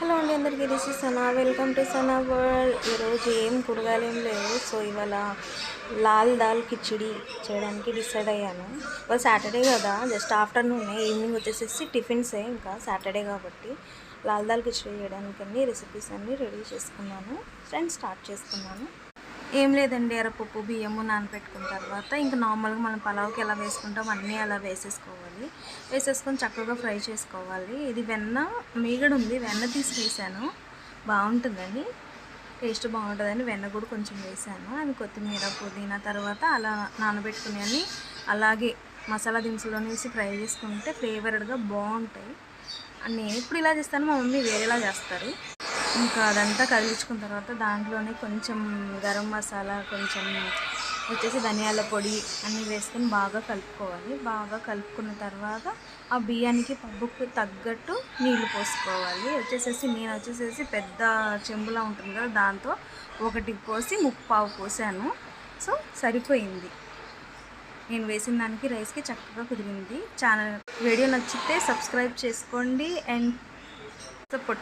Hello అండి అందరికీ this is Sana welcome to Sana world. ఈరోజు ఏం కూరగాయలు ఏం లేవు. సో ఇవాళ లాల్ దాల్ కిచిడి చేయడానికి డిసైడ్ అయ్యాను. ఇవాళ సాటర్డే కదా, జస్ట్ ఆఫ్టర్నూన్ ఈవినింగ్ వచ్చేసేసి టిఫిన్సే, ఇంకా సాటర్డే కాబట్టి లాల్ దాల్ కిచిడి చేయడానికి అన్ని రెసిపీస్ అన్నీ రెడీ చేసుకున్నాను. ఫ్రెండ్స్ స్టార్ట్ చేసుకున్నాను. ఏం లేదండి, ఎర్రపప్పు బియ్యము నానబెట్టుకున్న తర్వాత ఇంకా నార్మల్గా మనం పలావ్కి ఎలా వేసుకుంటాం అన్నీ అలా వేసేసుకోవాలి. వేసేసుకొని చక్కగా ఫ్రై చేసుకోవాలి. ఇది వెన్న మీగడ ఉంది, వెన్న తీసి వేసాను, బాగుంటుందని, టేస్ట్ బాగుంటుందని వెన్న కూడా కొంచెం వేసాను. అవి కొత్తిమీర పుదీనా తర్వాత అలా నానబెట్టుకుని అని అలాగే మసాలా దినుసులో వేసి ఫ్రై చేసుకుంటే ఫ్లేవర్డ్గా బాగుంటాయి. నేను ఇప్పుడు ఇలా చేస్తాను, మా మమ్మీ వేరేలా చేస్తారు. ఇంకా అదంతా కదిలించుకున్న తర్వాత దాంట్లోనే కొంచెం గరం మసాలా, కొంచెం వచ్చేసి ధనియాల పొడి అన్నీ వేసుకొని బాగా కలుపుకోవాలి. బాగా కలుపుకున్న తర్వాత ఆ బియ్యానికి పప్పుకు తగ్గట్టు నీళ్లు పోసుకోవాలి. నేను వచ్చేసేసి పెద్ద చెంబులా ఉంటుంది కదా, దాంతో ఒకటికి పోసి ముప్పావు పోసాను. సో సరిపోయింది. నేను వేసిన దానికి రైస్కి చక్కగా కుదిరింది. వీడియో నచ్చితే సబ్స్క్రైబ్ చేసుకోండి అండ్ సపోర్ట్